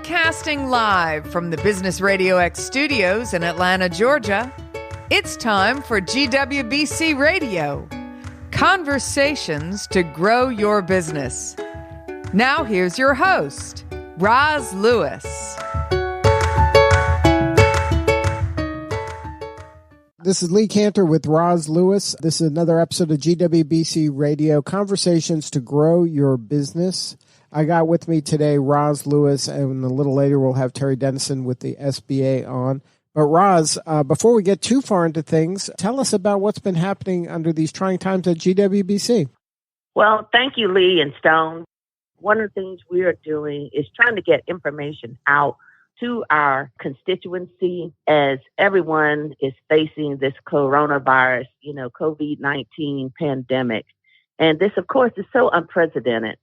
Broadcasting live from the Business RadioX studios in Atlanta, Georgia, it's time for GWBC Radio, conversations to grow your business. Now here's your host, Roz Lewis. This is Lee Cantor with Roz Lewis. This is another episode of GWBC Radio, conversations to grow your business. I got with me today Roz Lewis, and a little later we'll have Terri Denison with the SBA on. But Roz, before we get too far into things, tell us about what's been happening under these trying times at GWBC. Well, thank you, Lee and Stone. One of the things we are doing is trying to get information out to our constituency as everyone is facing this coronavirus, COVID-19 pandemic. And this, of course, is so unprecedented.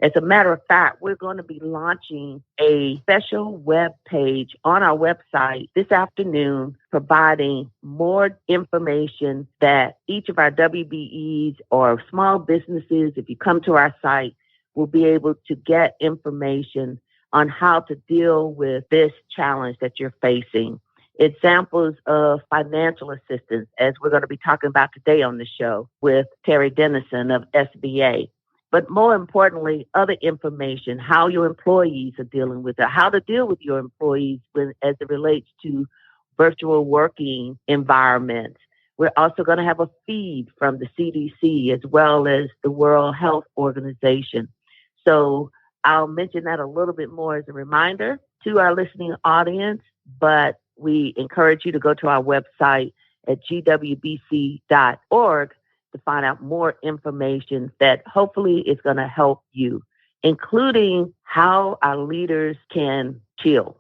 As a matter of fact, we're going to be launching a special web page on our website this afternoon, providing more information that each of our WBEs or small businesses, if you come to our site, will be able to get information on how to deal with this challenge that you're facing. Examples of financial assistance, as we're going to be talking about today on the show with Terri Denison of SBA. But more importantly, other information, how your employees are dealing with it, how to deal with your employees as it relates to virtual working environments. We're also going to have a feed from the CDC as well as the World Health Organization. So I'll mention that a little bit more as a reminder to our listening audience, but we encourage you to go to our website at gwbc.org to find out more information that hopefully is going to help you, including how our leaders can chill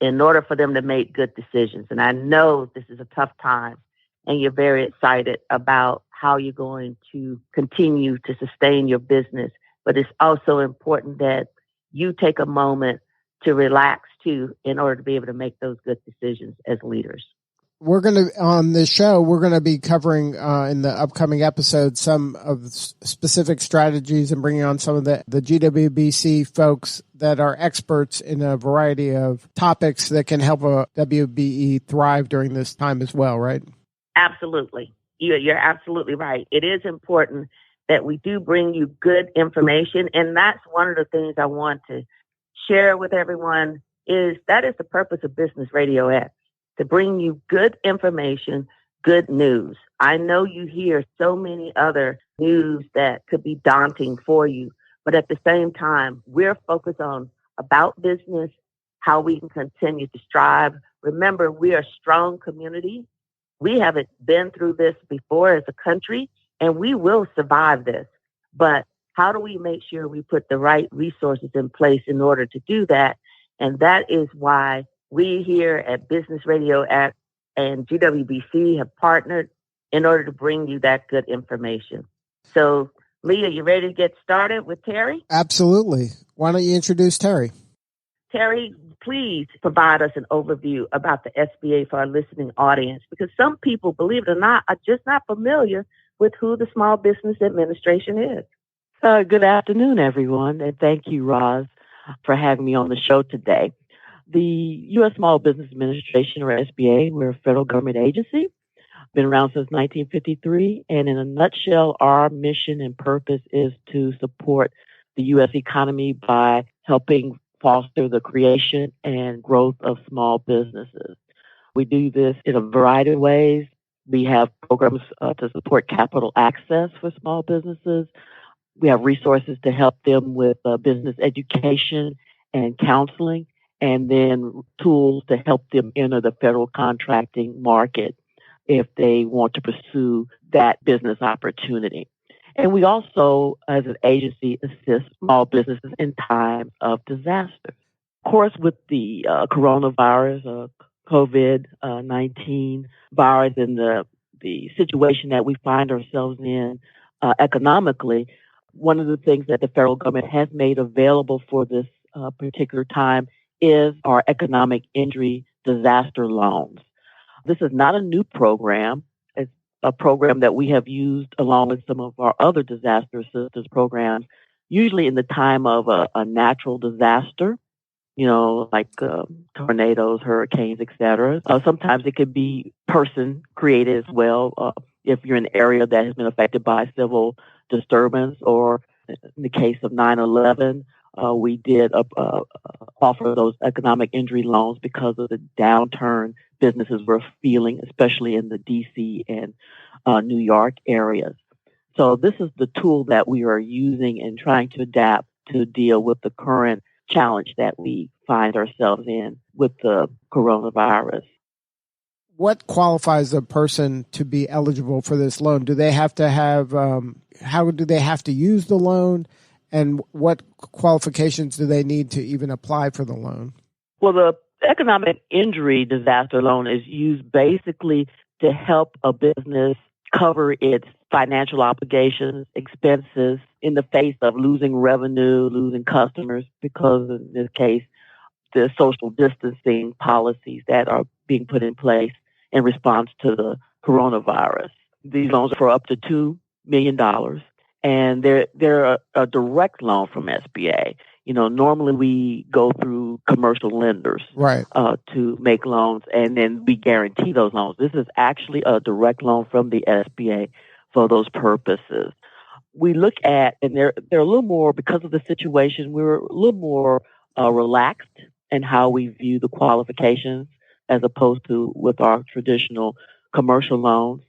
in order for them to make good decisions. And I know this is a tough time, and you're very excited about how you're going to continue to sustain your business. But it's also important that you take a moment to relax too in order to be able to make those good decisions as leaders. We're going to, on this show, we're going to be covering in the upcoming episodes some of specific strategies and bringing on some of the GWBC folks that are experts in a variety of topics that can help a WBE thrive during this time as well, right? Absolutely. You're absolutely right. It is important that we do bring you good information. And that's one of the things I want to share with everyone is that is the purpose of Business RadioX. To bring you good information, good news. I know you hear so many other news that could be daunting for you, but at the same time, we're focused on about business, how we can continue to strive. Remember, we are a strong community. We haven't been through this before as a country, and we will survive this. But how do we make sure we put the right resources in place in order to do that? And that is why we here at Business RadioX and GWBC have partnered in order to bring you that good information. So, Lee, are you ready to get started with Terri? Absolutely. Why don't you introduce Terri? Terri, please provide us an overview about the SBA for our listening audience, because some people, believe it or not, are just not familiar with who the Small Business Administration is. Good afternoon, everyone, and thank you, Roz, for having me on the show today. The U.S. Small Business Administration, or SBA, we're a federal government agency, been around since 1953, and in a nutshell, our mission and purpose is to support the U.S. economy by helping foster the creation and growth of small businesses. We do this in a variety of ways. We have programs to support capital access for small businesses. We have resources to help them with business education and counseling, and then tools to help them enter the federal contracting market if they want to pursue that business opportunity. And we also, as an agency, assist small businesses in times of disaster. Of course, with the coronavirus, COVID-19 virus, and the situation that we find ourselves in economically, one of the things that the federal government has made available for this particular time is our economic injury disaster loans. This is not a new program. It's a program that we have used along with some of our other disaster assistance programs, usually in the time of a natural disaster like tornadoes, hurricanes, etc. Sometimes it could be person created as well. If you're in an area that has been affected by civil disturbance, or in the case of 9/11, we did offer those economic injury loans because of the downturn businesses were feeling, especially in the D.C. and New York areas. So this is the tool that we are using and trying to adapt to deal with the current challenge that we find ourselves in with the coronavirus. What qualifies a person to be eligible for this loan? Do they have to have, how do they have to use the loan? And what qualifications do they need to even apply for the loan? Well, the economic injury disaster loan is used basically to help a business cover its financial obligations, expenses in the face of losing revenue, losing customers, because in this case, the social distancing policies that are being put in place in response to the coronavirus. These loans are for up to $2 million, and they're a direct loan from SBA. Normally we go through commercial lenders, right, to make loans, and then we guarantee those loans. This is actually a direct loan from the SBA for those purposes. We look at, and they're a little more, because of the situation, we're a little more relaxed in how we view the qualifications as opposed to with our traditional commercial loans.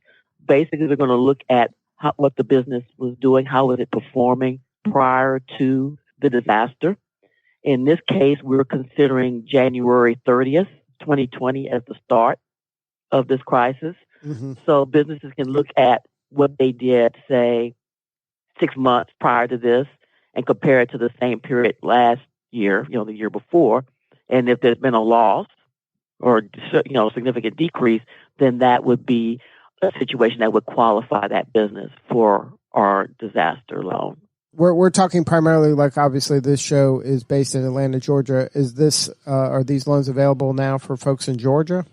Basically, we're going to look at what the business was doing, how was it performing prior to the disaster. In this case, we're considering January 30th, 2020 as the start of this crisis. Mm-hmm. So businesses can look at what they did, say, 6 months prior to this and compare it to the same period last year, the year before. And if there's been a loss or, significant decrease, then that would be a situation that would qualify that business for our disaster loan. We're talking primarily, like, obviously this show is based in Atlanta, Georgia. Are these loans available now for folks in Georgia?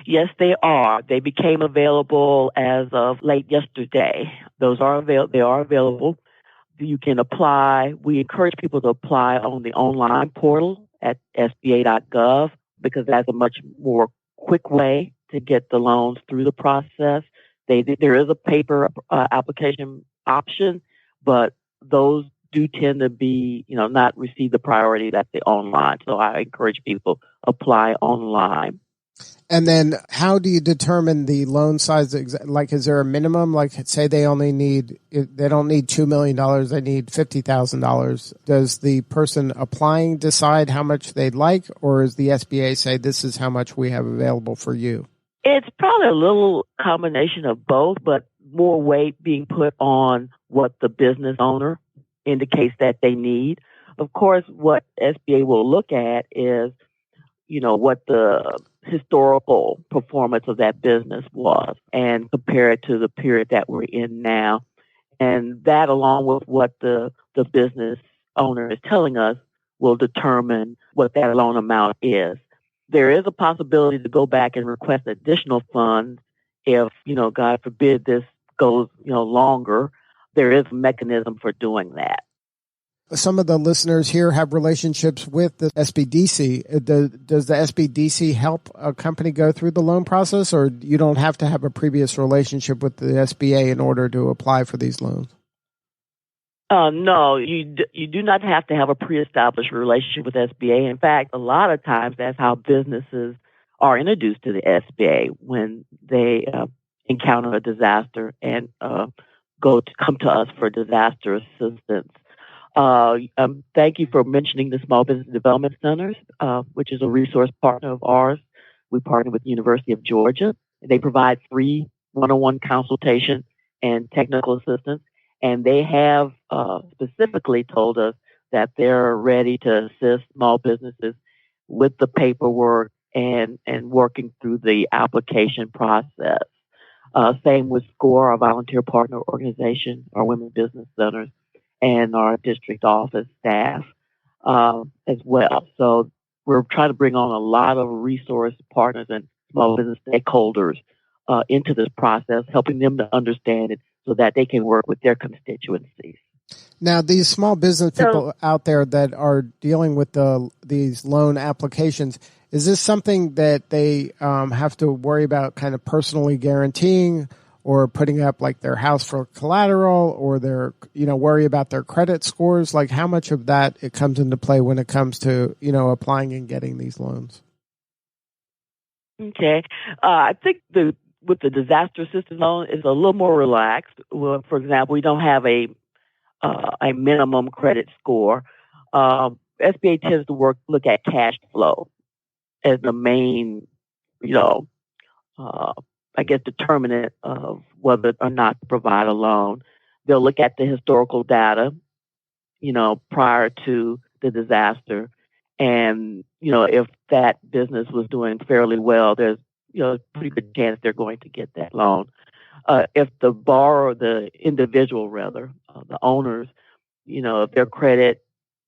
Yes, they are. They became available as of late yesterday. Those are they are available. You can apply. We encourage people to apply on the online portal at SBA.gov because that's a much more quick way to get the loans through the process. There is a paper application option, but those do tend to be, not receive the priority that the online. So I encourage people apply online. And then how do you determine the loan size? Like, is there a minimum? Like, say they don't need $2 million, they need $50,000. Does the person applying decide how much they'd like, or is the SBA say this is how much we have available for you? It's probably a little combination of both, but more weight being put on what the business owner indicates that they need. Of course, what SBA will look at is, what the historical performance of that business was and compare it to the period that we're in now. And that, along with what the business owner is telling us, will determine what that loan amount is. There is a possibility to go back and request additional funds if, God forbid, this goes, longer. There is a mechanism for doing that. Some of the listeners here have relationships with the SBDC. Does the SBDC help a company go through the loan process, or you don't have to have a previous relationship with the SBA in order to apply for these loans? No, you do not have to have a pre-established relationship with SBA. In fact, a lot of times that's how businesses are introduced to the SBA when they encounter a disaster and come to us for disaster assistance. Thank you for mentioning the Small Business Development Centers, which is a resource partner of ours. We partner with the University of Georgia. They provide free one-on-one consultation and technical assistance, and they have specifically told us that they're ready to assist small businesses with the paperwork and working through the application process. Same with SCORE, our volunteer partner organization, our Women Business Centers, and our district office staff as well. So we're trying to bring on a lot of resource partners and small business stakeholders into this process, helping them to understand it so that they can work with their constituencies. Now, these small business people out there that are dealing with these loan applications, is this something that they have to worry about kind of personally guaranteeing or putting up like their house for collateral, or their, worry about their credit scores? Like, how much of that it comes into play when it comes to, applying and getting these loans? Okay. I think with the disaster assistance loan is a little more relaxed. Well, for example, we don't have a minimum credit score. SBA tends to look at cash flow as the main, determinant of whether or not to provide a loan. They'll look at the historical data, prior to the disaster. And, if that business was doing fairly well, there's, a pretty good chance they're going to get that loan. If the borrower, the individual rather, the owners, if their credit,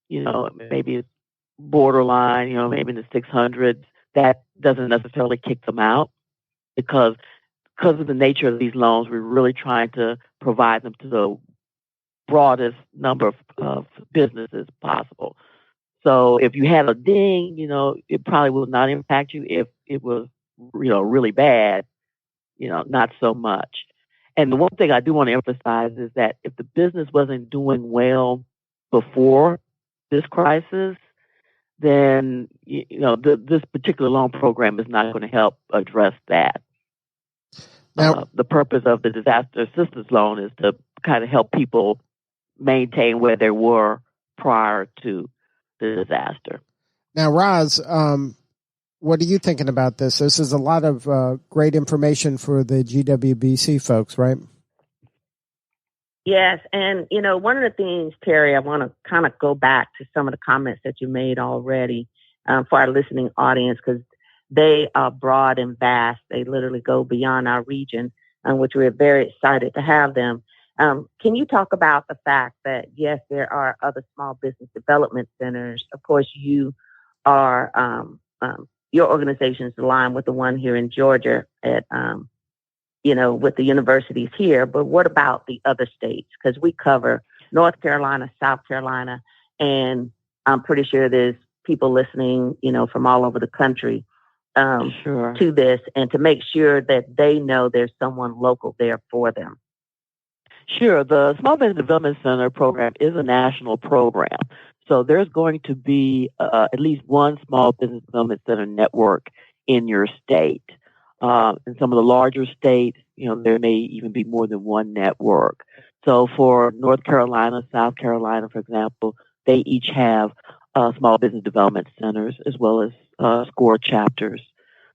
maybe it's borderline, maybe in the 600s, that doesn't necessarily kick them out because of the nature of these loans, we're really trying to provide them to the broadest number of businesses possible. So if you had a ding, it probably will not impact you. If it was, really bad, not so much. And the one thing I do want to emphasize is that if the business wasn't doing well before this crisis, then, this particular loan program is not going to help address that. Now, the purpose of the disaster assistance loan is to kind of help people maintain where they were prior to the disaster. Now, Roz, what are you thinking about this? This is a lot of great information for the GWBC folks, right? Yes. And, one of the things, Terry, I want to kind of go back to some of the comments that you made already for our listening audience, because they are broad and vast. They literally go beyond our region, which we're very excited to have them. Can you talk about the fact that, yes, there are other small business development centers? Of course, you are, your organization is aligned with the one here in Georgia at, with the universities here. But what about the other states? Because we cover North Carolina, South Carolina, and I'm pretty sure there's people listening, from all over the country to this, and to make sure that they know there's someone local there for them. Sure. The Small Business Development Center program is a national program. So there's going to be at least one Small Business Development Center network in your state. In some of the larger states, there may even be more than one network. So for North Carolina, South Carolina, for example, they each have Small Business Development Centers as well as SCORE chapters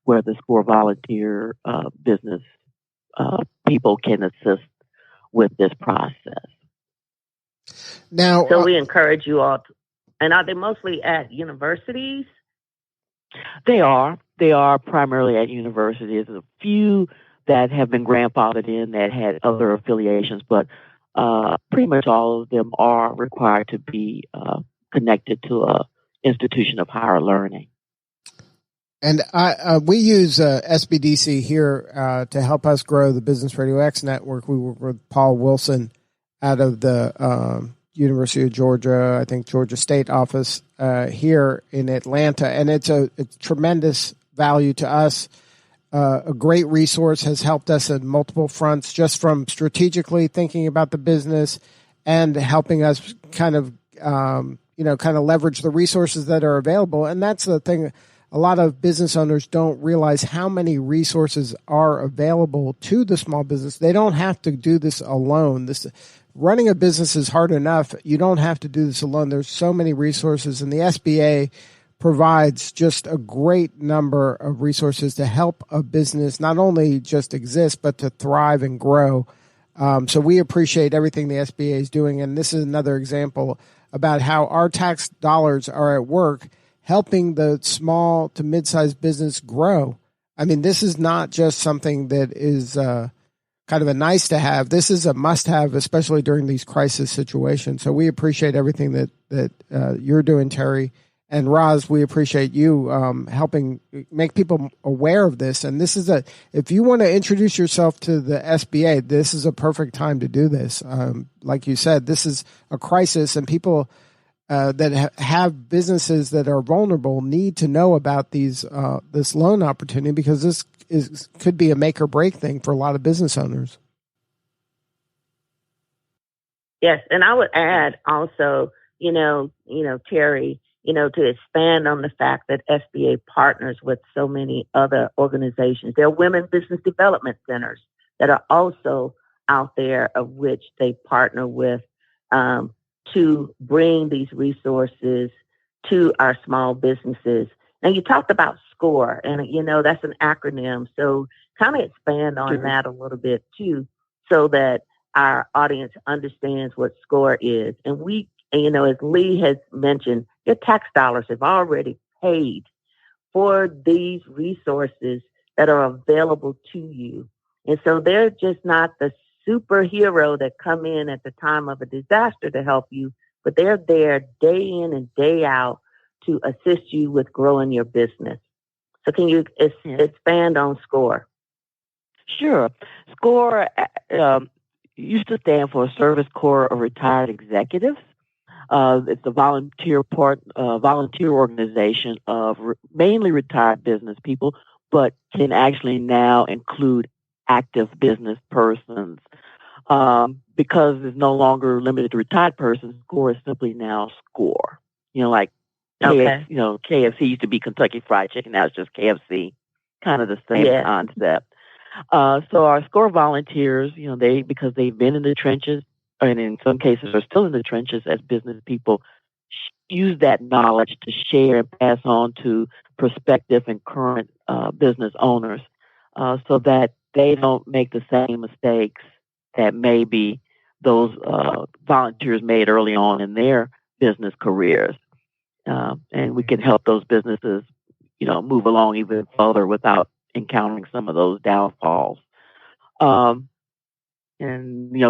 where the SCORE volunteer business people can assist with this process. Now, so we encourage you all and are they mostly at universities? They are primarily at universities. There's a few that have been grandfathered in that had other affiliations, but pretty much all of them are required to be connected to a institution of higher learning. And we use SBDC here to help us grow the Business RadioX network. We work with Paul Wilson out of the University of Georgia, I think Georgia State office here in Atlanta. And it's tremendous value to us. A great resource, has helped us at multiple fronts, just from strategically thinking about the business and helping us kind of leverage the resources that are available. And that's the thing. A lot of business owners don't realize how many resources are available to the small business. They don't have to do this alone. Running a business is hard enough. You don't have to do this alone. There's so many resources, and the SBA provides just a great number of resources to help a business not only just exist, but to thrive and grow. So we appreciate everything the SBA is doing. And this is another example about how our tax dollars are at work helping the small to mid-sized business grow. I mean, this is not just something that is kind of a nice to have. This is a must-have, especially during these crisis situations. So we appreciate everything that you're doing, Terri, And Roz, we appreciate you helping make people aware of this. And this is if you want to introduce yourself to the SBA, this is a perfect time to do this. Like you said, this is a crisis, and people that have businesses that are vulnerable need to know about this loan opportunity, because this could be a make or break thing for a lot of business owners. Yes, and I would add also, Terry, to expand on the fact that SBA partners with so many other organizations. There are women business development centers that are also out there, of which they partner with to bring these resources to our small businesses. And you talked about SCORE, and that's an acronym. So kind of expand on that a little bit too, so that our audience understands what SCORE is. And as Lee has mentioned, your tax dollars have already paid for these resources that are available to you. And so they're just not the superhero that come in at the time of a disaster to help you, but they're there day in and day out to assist you with growing your business. So can you expand on SCORE? Sure. SCORE used to stand for Service Corps of Retired Executives. It's a volunteer organization of mainly retired business people, but can actually now include active business persons. Because it's no longer limited to retired persons, SCORE is simply now SCORE. Like KFC used to be Kentucky Fried Chicken, now it's just KFC. Kind of the same concept. So our SCORE volunteers, because they've been in the trenches, and in some cases are still in the trenches as business people, use that knowledge to share and pass on to prospective and current business owners, so that they don't make the same mistakes that maybe those volunteers made early on in their business careers. And we can help those businesses, move along even further without encountering some of those downfalls. And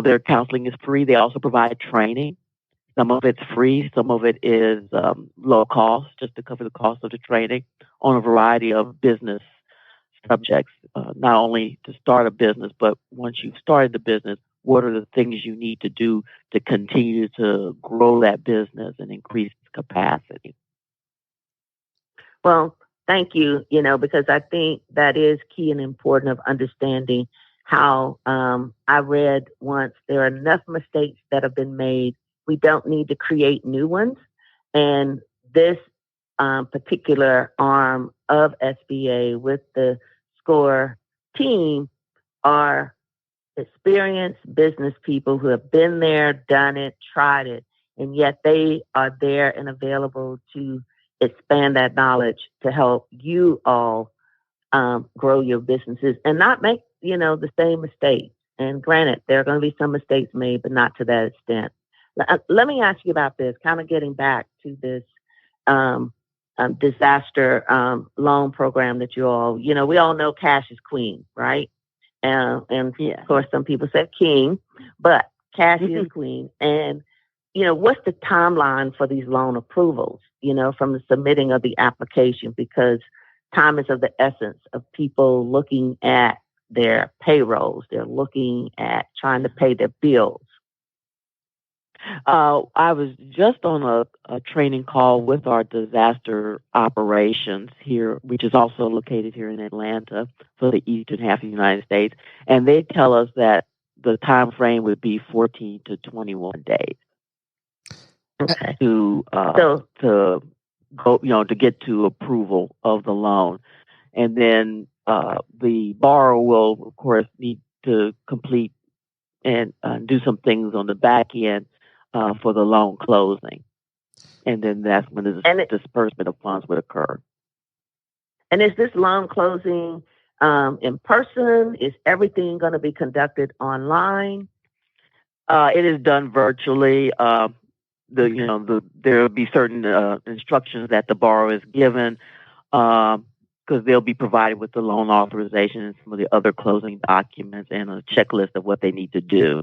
their counseling is free. They also provide training. Some of it's free. Some of it is low cost, just to cover the cost of the training on a variety of business subjects. Not only to start a business, but once you've started the business, what are the things you need to do to continue to grow that business and increase its capacity? Well, thank you, because I think that is key and important of understanding how I read once, there are enough mistakes that have been made. We don't need to create new ones. And this particular arm of SBA with the SCORE team are experienced business people who have been there, done it, tried it, and yet they are there and available to expand that knowledge to help you all grow your businesses and not make, the same mistakes. And granted, there are going to be some mistakes made, but not to that extent. Let me ask you about this, kind of getting back to this disaster loan program that you all, we all know cash is queen, right? And of course, some people say king, but cash is queen. And, what's the timeline for these loan approvals, from the submitting of the application? Because time is of the essence of people looking at their payrolls. They're looking at trying to pay their bills. I was just on a training call with our disaster operations here, which is also located here in Atlanta for the eastern half of the United States. And they tell us that the time frame would be 14 to 21 days. Okay. To go, to get to approval of the loan. And then the borrower will, of course, need to complete and do some things on the back end for the loan closing. And then that's when the disbursement of funds would occur. And is this loan closing in person? Is everything going to be conducted online? It is done virtually. There will be certain instructions that the borrower is given, because they'll be provided with the loan authorization and some of the other closing documents and a checklist of what they need to do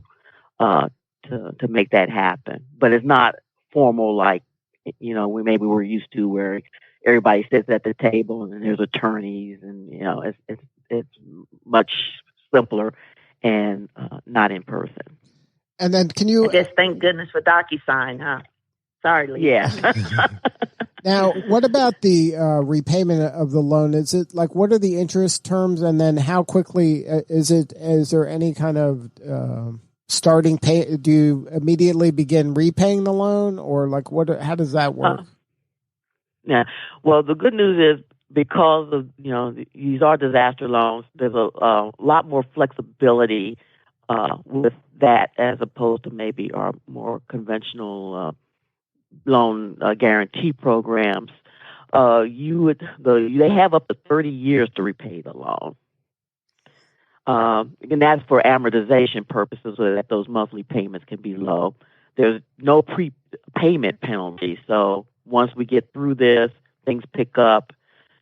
to make that happen. But it's not formal like maybe we're used to, where everybody sits at the table and there's attorneys, and it's much simpler and not in person. And then can you? I guess thank goodness for DocuSign, huh? Sorry, Lee. Yeah. Now, what about the repayment of the loan? Is it like, what are the interest terms, and then how quickly is it? Is there any kind of starting pay? Do you immediately begin repaying the loan, or like what? How does that work? Yeah. Well, the good news is, because of these are disaster loans, there's a lot more flexibility with that, as opposed to maybe our more conventional loan guarantee programs. They have up to 30 years to repay the loan. And that's for amortization purposes, so that those monthly payments can be low. There's no prepayment penalty. So once we get through this, things pick up.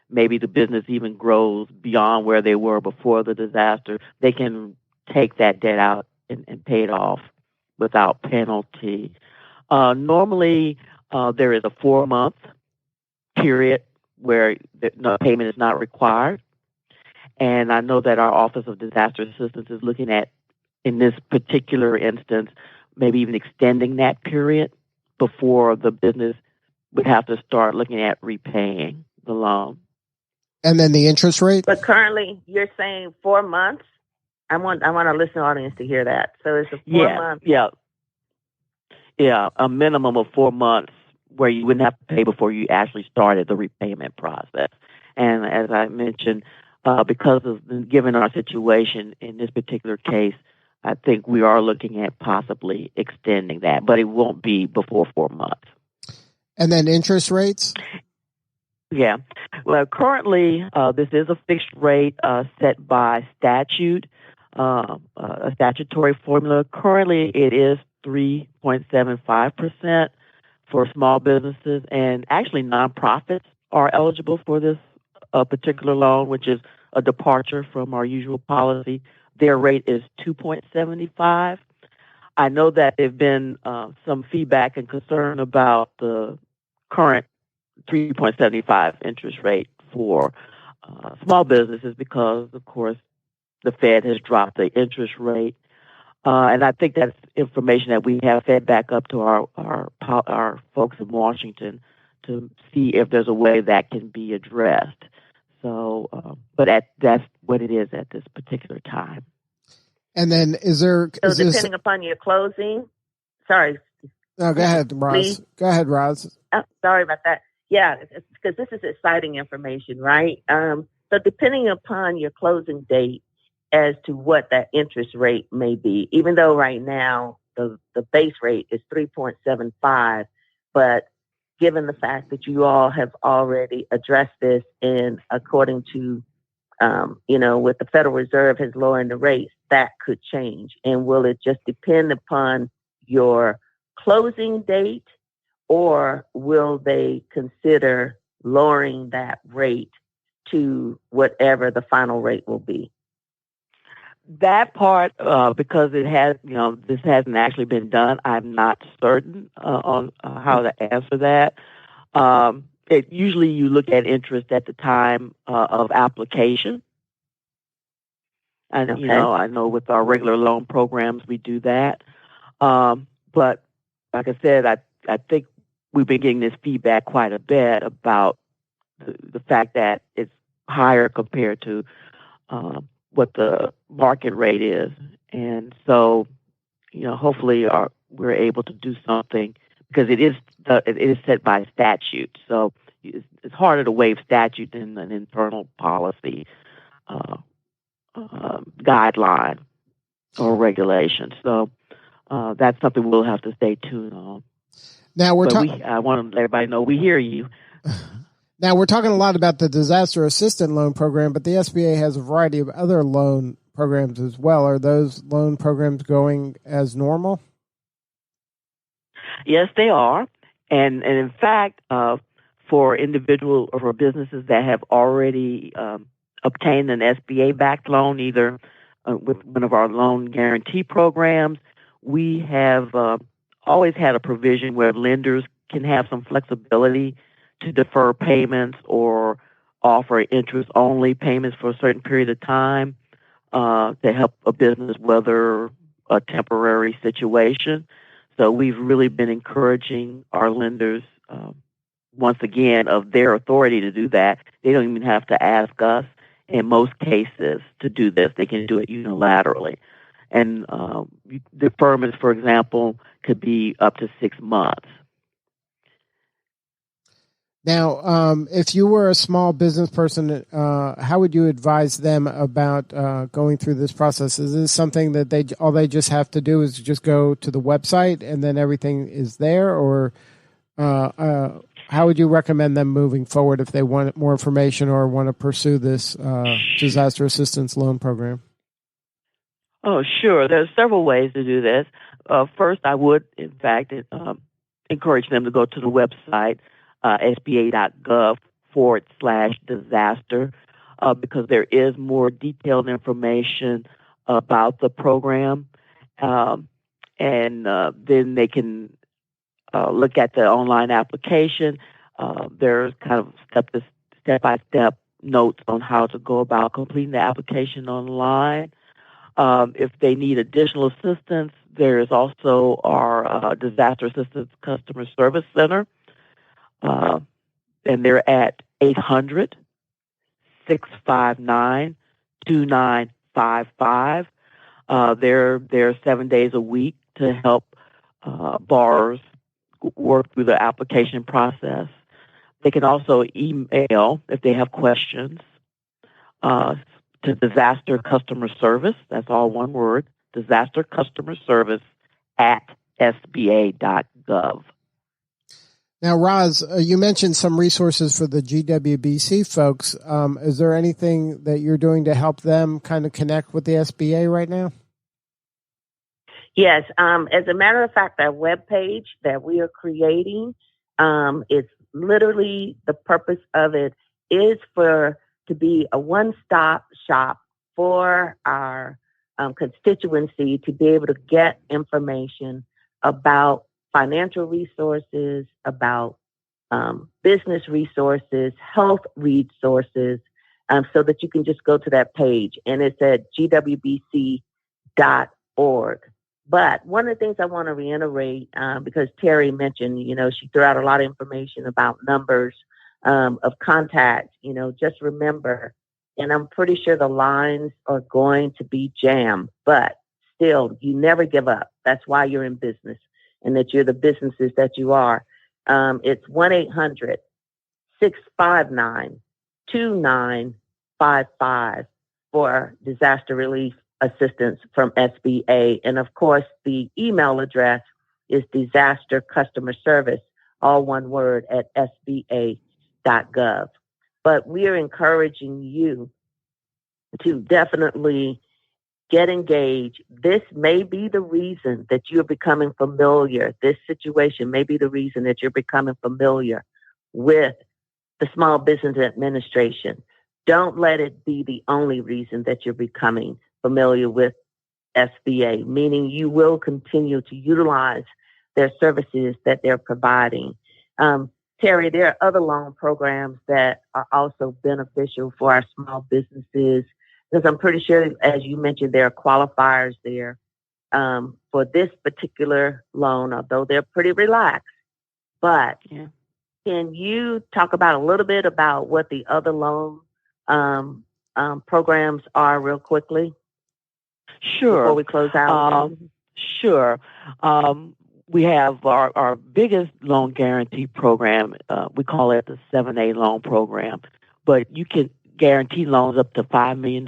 Maybe the business even grows beyond where they were before the disaster. They can take that debt out and pay it off without penalty. Normally, there is a 4-month period where no payment is not required. And I know that our Office of Disaster Assistance is looking at, in this particular instance, maybe even extending that period before the business would have to start looking at repaying the loan. And then the interest rate? But currently, you're saying 4 months? I want our listening audience to hear that. So it's a 4 month. Yeah, a minimum of 4 months where you wouldn't have to pay before you actually started the repayment process. And as I mentioned, because of given our situation in this particular case, I think we are looking at possibly extending that, but it won't be before 4 months. And then interest rates? Yeah. Well, currently, this is a fixed rate set by statute, a statutory formula. Currently, it is 3.75% for small businesses, and actually nonprofits are eligible for this particular loan, which is a departure from our usual policy. Their rate is 2.75. I know that there's been some feedback and concern about the current 3.75 interest rate for small businesses because, of course, the Fed has dropped the interest rate. And I think that's information that we have fed back up to our folks in Washington to see if there's a way that can be addressed. So, but that's what it is at this particular time. And then depending upon your closing, sorry. No, go ahead, Roz. Please. Go ahead, Roz. Oh, sorry about that. Yeah, because this is exciting information, right? So depending upon your closing date as to what that interest rate may be, even though right now the base rate is 3.75, but given the fact that you all have already addressed this, and according to, with the Federal Reserve has lowered the rates, that could change. And will it just depend upon your closing date, or will they consider lowering that rate to whatever the final rate will be? That part, because it has, this hasn't actually been done, I'm not certain on how to answer that. Usually you look at interest at the time of application. And, okay. I know with our regular loan programs, we do that. But like I said, I think we've been getting this feedback quite a bit about the fact that it's higher compared to what the market rate is. And so, hopefully we're able to do something, because it is set by statute. So it's harder to waive statute than an internal policy guideline or regulation. So that's something we'll have to stay tuned on. Now I want to let everybody know we hear you. Now, we're talking a lot about the Disaster Assistance Loan Program, but the SBA has a variety of other loan programs as well. Are those loan programs going as normal? Yes, they are. And in fact, for individual or for businesses that have already obtained an SBA-backed loan, either with one of our loan guarantee programs, we have always had a provision where lenders can have some flexibility to defer payments or offer interest-only payments for a certain period of time to help a business weather a temporary situation. So we've really been encouraging our lenders, once again, of their authority to do that. They don't even have to ask us in most cases to do this. They can do it unilaterally. And deferments, for example, could be up to 6 months. Now, if you were a small business person, how would you advise them about going through this process? Is this something that they just have to do is just go to the website and then everything is there? Or how would you recommend them moving forward if they want more information or want to pursue this disaster assistance loan program? Oh, sure. There's several ways to do this. First, I would, in fact, encourage them to go to the website, SBA.gov/disaster, because there is more detailed information about the program. And then they can look at the online application. There's kind of step-by-step notes on how to go about completing the application online. If they need additional assistance, there is also our Disaster Assistance Customer Service Center, and they're at 800-659-2955. They're 7 days a week to help borrowers work through the application process. They can also email if they have questions to Disaster Customer Service. That's all one word, Disaster Customer Service at SBA.gov. Now, Roz, you mentioned some resources for the GWBC folks. Is there anything that you're doing to help them kind of connect with the SBA right now? Yes. As a matter of fact, that webpage that we are creating, it's literally the purpose of it is to be a one-stop shop for our constituency to be able to get information about financial resources, about business resources, health resources, so that you can just go to that page. And it's at gwbc.org. But one of the things I want to reiterate, because Terry mentioned, she threw out a lot of information about numbers of contacts, just remember, and I'm pretty sure the lines are going to be jammed, but still, you never give up. That's why you're in business and that you're the businesses that you are. It's 1-800-659-2955 for disaster relief assistance from SBA. And of course, the email address is disaster customer service, all one word, at SBA.gov. But we are encouraging you to definitely get engaged. This may be the reason that you're becoming familiar. This situation may be the reason that you're becoming familiar with the Small Business Administration. Don't let it be the only reason that you're becoming familiar with SBA, meaning you will continue to utilize their services that they're providing. Terry, there are other loan programs that are also beneficial for our small businesses, because I'm pretty sure, as you mentioned, there are qualifiers there for this particular loan, although they're pretty relaxed. But can you talk about a little bit about what the other loan programs are real quickly? Sure. Before we close out? Sure. We have our biggest loan guarantee program. We call it the 7A loan program. But you can guarantee loans up to $5 million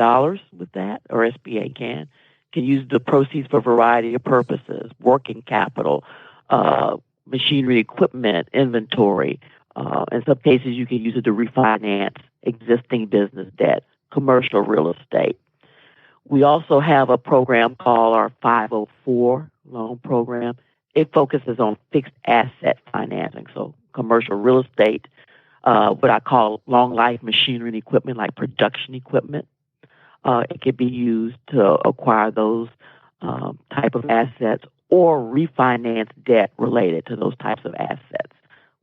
with that, or SBA can use the proceeds for a variety of purposes, working capital, machinery, equipment, inventory. In some cases, you can use it to refinance existing business debt, commercial real estate. We also have a program called our 504 loan program. It focuses on fixed asset financing, so commercial real estate, what I call long life machinery and equipment, like production equipment. It can be used to acquire those type of assets or refinance debt related to those types of assets.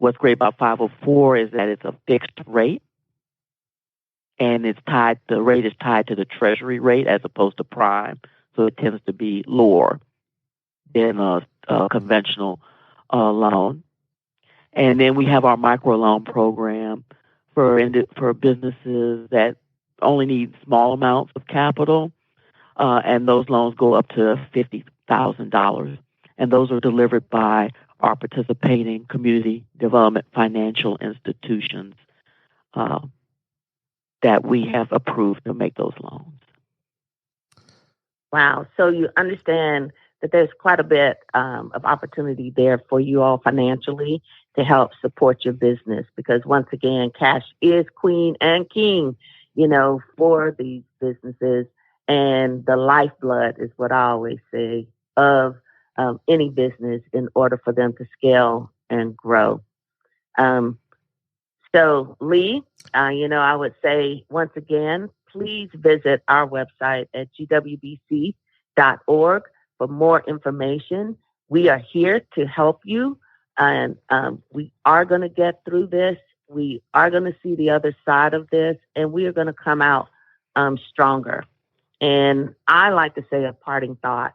what's great about 504 is that it's a fixed rate, and the rate is tied to the Treasury rate as opposed to prime, so it tends to be lower than a conventional loan. And then we have our microloan program for businesses that only need small amounts of capital, and those loans go up to $50,000. And those are delivered by our participating community development financial institutions that we have approved to make those loans. Wow. So you understand that there's quite a bit of opportunity there for you all financially to help support your business, because once again, cash is queen and king, for these businesses, and the lifeblood is what I always say of any business in order for them to scale and grow. So Lee, I would say once again, please visit our website at gwbc.org for more information. We are here to help you, and we are going to get through this. We are going to see the other side of this, and we are going to come out stronger. And I like to say a parting thought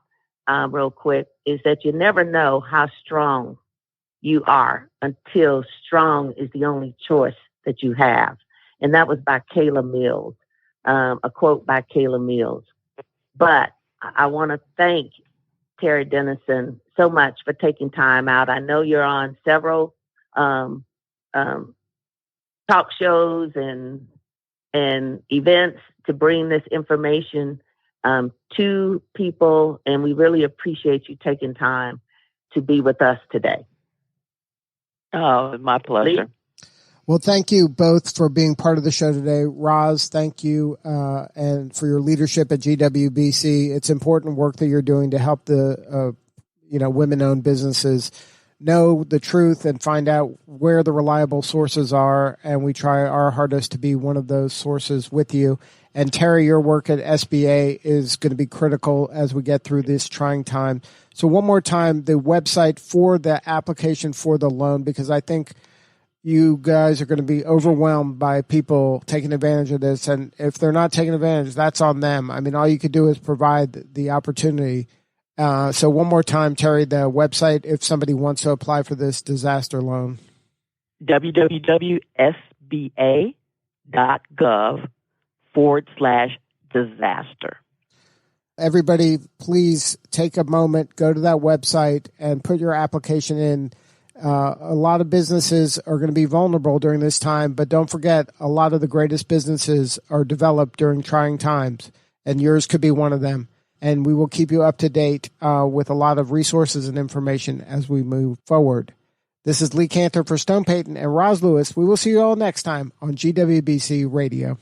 real quick is that you never know how strong you are until strong is the only choice that you have. And that was by Kayla Mills, a quote by Kayla Mills. But I want to thank Terri Denison so much for taking time out. I know you're on several talk shows and events to bring this information to people, and we really appreciate you taking time to be with us today. Oh, my pleasure. Lee? Well, thank you both for being part of the show today. Roz, thank you and for your leadership at GWBC. It's important work that you're doing to help the women-owned businesses know the truth and find out where the reliable sources are, and we try our hardest to be one of those sources with you. And Terri, your work at SBA is going to be critical as we get through this trying time. So one more time, the website for the application for the loan, because I think you guys are going to be overwhelmed by people taking advantage of this. And if they're not taking advantage, that's on them. I mean, all you could do is provide the opportunity. So one more time, Terri, the website, if somebody wants to apply for this disaster loan. www.sba.gov/disaster. Everybody, please take a moment, go to that website and put your application in. A lot of businesses are going to be vulnerable during this time, but don't forget, a lot of the greatest businesses are developed during trying times, and yours could be one of them. And we will keep you up to date with a lot of resources and information as we move forward. This is Lee Cantor for Stone Payton and Roz Lewis. We will see you all next time on GWBC Radio.